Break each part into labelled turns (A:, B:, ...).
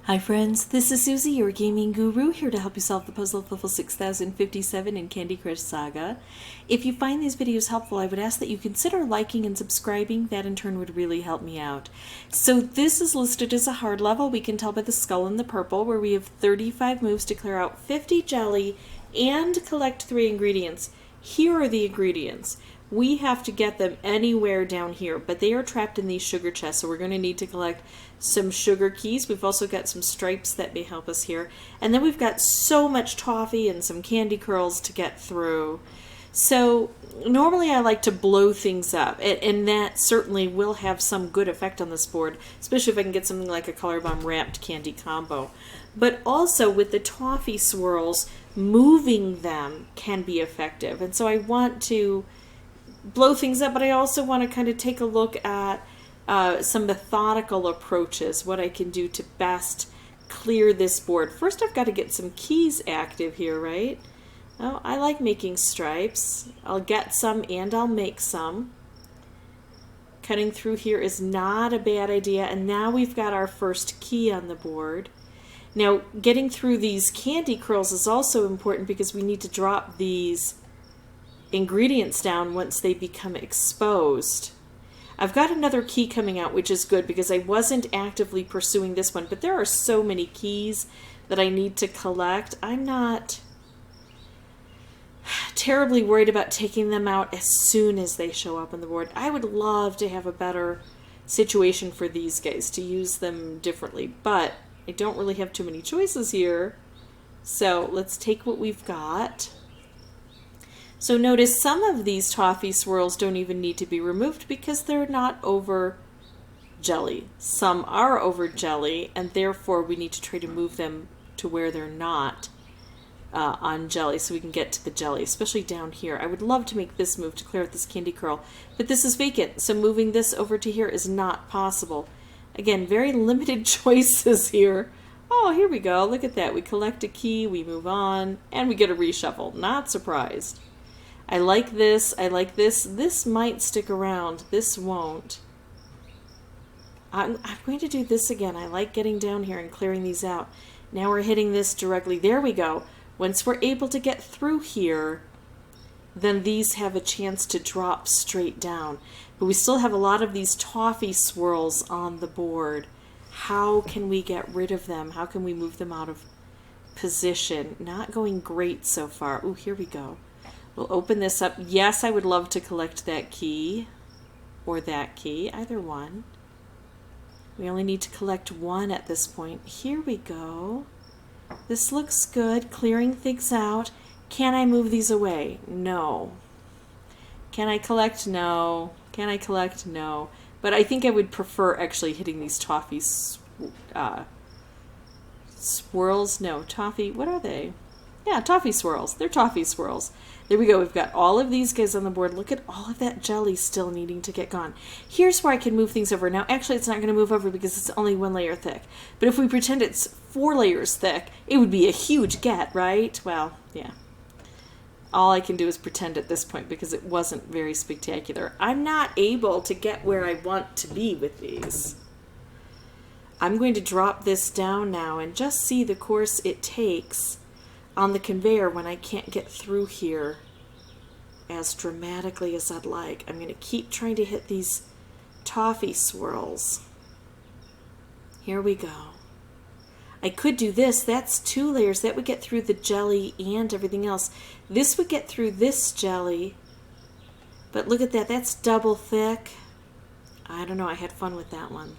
A: Hi friends, this is Suzy, your gaming guru, here to help you solve the puzzle of level 6057 in Candy Crush Saga. If you find these videos helpful, I would ask that you consider liking and subscribing. That in turn would really help me out. So this is listed as a hard level. We can tell by the skull in the purple, where we have 35 moves to clear out 50 jelly and collect 3 ingredients. Here are the ingredients. We have to get them anywhere down here, but they are trapped in these sugar chests, so we're going to need to collect some sugar keys. We've also got some stripes that may help us here. And then we've got so much toffee and some candy curls to get through. So normally I like to blow things up, and that certainly will have some good effect on this board, especially if I can get something like a color bomb wrapped candy combo. But also with the toffee swirls, moving them can be effective. And so I want to blow things up, but I also want to kind of take a look at some methodical approaches, what I can do to best clear this board. First, I've got to get some keys active here, right? Oh, I like making stripes. I'll get some and I'll make some. Cutting through here is not a bad idea, and now we've got our first key on the board. Now, getting through these candy curls is also important because we need to drop these ingredients down once they become exposed. I've got another key coming out, which is good because I wasn't actively pursuing this one, but there are so many keys that I need to collect. I'm not terribly worried about taking them out as soon as they show up on the board. I would love to have a better situation for these guys, to use them differently, but I don't really have too many choices here. So let's take what we've got. So notice some of these toffee swirls don't even need to be removed because they're not over jelly. Some are over jelly, and therefore we need to try to move them to where they're not on jelly so we can get to the jelly, especially down here. I would love to make this move to clear out this candy curl, but this is vacant, so moving this over to here is not possible. Again, very limited choices here. Oh, here we go. Look at that. We collect a key, we move on, and we get a reshuffle. Not surprised. I like this. I like this. This might stick around. This won't. I'm going to do this again. I like getting down here and clearing these out. Now we're hitting this directly. There we go. Once we're able to get through here, then these have a chance to drop straight down. But we still have a lot of these toffee swirls on the board. How can we get rid of them? How can we move them out of position? Not going great so far. Ooh, here we go. We'll open this up. Yes, I would love to collect that key or that key, either one. We only need to collect one at this point. Here we go. This looks good, clearing things out. Can I move these away? No. Can I collect? No. Can I collect? No. But I think I would prefer actually hitting these toffee swirls. No, toffee, what are they? Yeah, toffee swirls. They're toffee swirls. There we go. We've got all of these guys on the board. Look at all of that jelly still needing to get gone. Here's where I can move things over. Now, actually, it's not going to move over because it's only 1 layer thick. But if we pretend it's 4 layers thick, it would be a huge get, right? Well, yeah. All I can do is pretend at this point because it wasn't very spectacular. I'm not able to get where I want to be with these. I'm going to drop this down now and just see the course it takes on the conveyor when I can't get through here as dramatically as I'd like. I'm going to keep trying to hit these toffee swirls. Here we go. I could do this. That's 2 layers. That would get through the jelly and everything else. This would get through this jelly. But look at that. That's double thick. I don't know. I had fun with that one.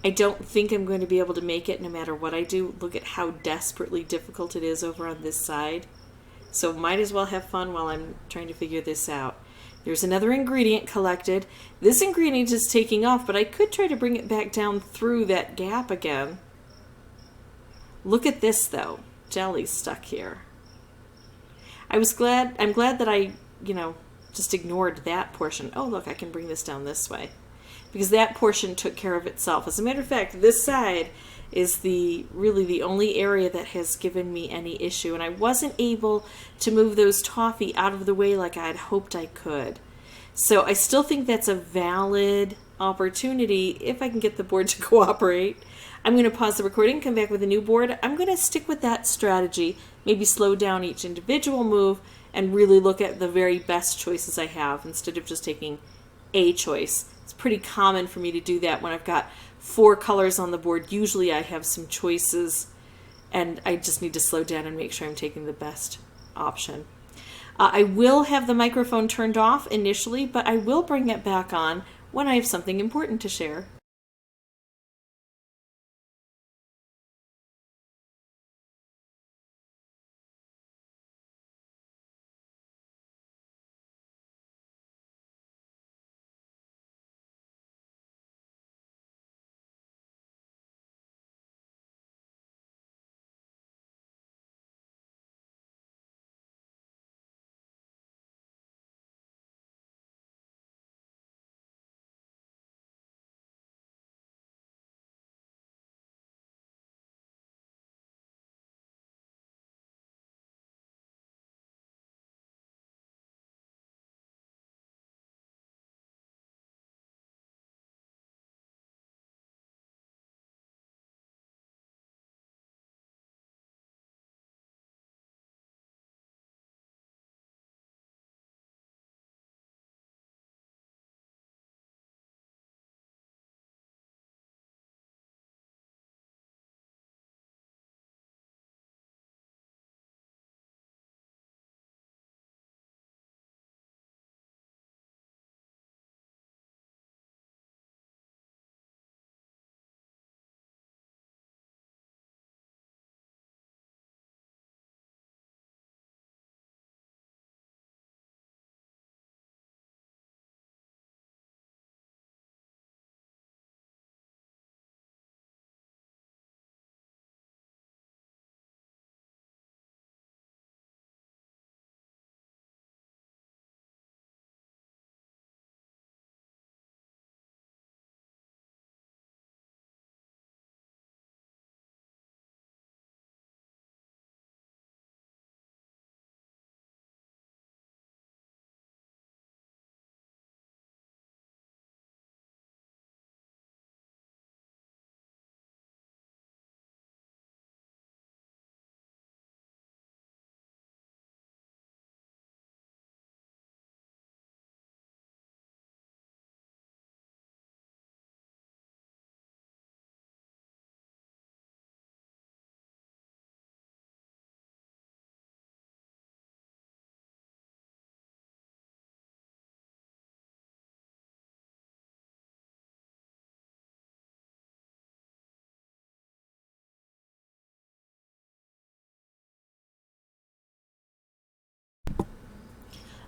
A: I don't think I'm going to be able to make it no matter what I do. Look at how desperately difficult it is over on this side. So might as well have fun while I'm trying to figure this out. There's another ingredient collected. This ingredient is taking off, but I could try to bring it back down through that gap again. Look at this though. Jelly's stuck here. I'm glad that I, just ignored that portion. Oh, look, I can bring this down this way, because that portion took care of itself. As a matter of fact, this side is really the only area that has given me any issue, and I wasn't able to move those toffee out of the way like I had hoped I could. So I still think that's a valid opportunity if I can get the board to cooperate. I'm going to pause the recording, come back with a new board. I'm going to stick with that strategy, maybe slow down each individual move and really look at the very best choices I have instead of just taking a choice. It's pretty common for me to do that when I've got 4 colors on the board. Usually I have some choices and I just need to slow down and make sure I'm taking the best option. I will have the microphone turned off initially, but I will bring it back on when I have something important to share.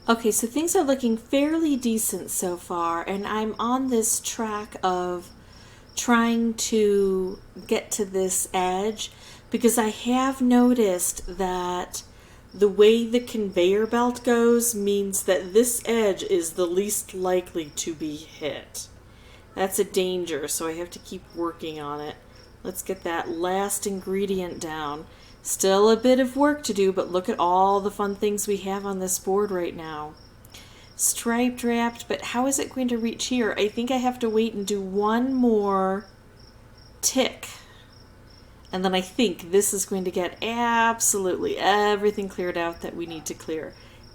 A: Okay, so things are looking fairly decent so far, and I'm on this track of trying to get to this edge because I have noticed that the way the conveyor belt goes means that this edge is the least likely to be hit. That's a danger, so I have to keep working on it. Let's get that last ingredient down. Still a bit of work to do, but look at all the fun things we have on this board right now. Striped wrapped, but how is it going to reach here? I think I have to wait and do one more tick. And then I think this is going to get absolutely everything cleared out that we need to clear.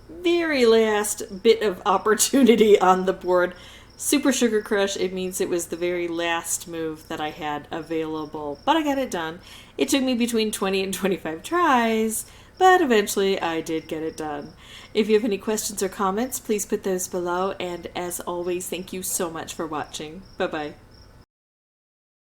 A: Very last bit of opportunity on the board. Super Sugar Crush, it means it was the very last move that I had available. But I got it done. It took me between 20 and 25 tries, but eventually I did get it done. If you have any questions or comments, please put those below. And as always, thank you so much for watching. Bye-bye.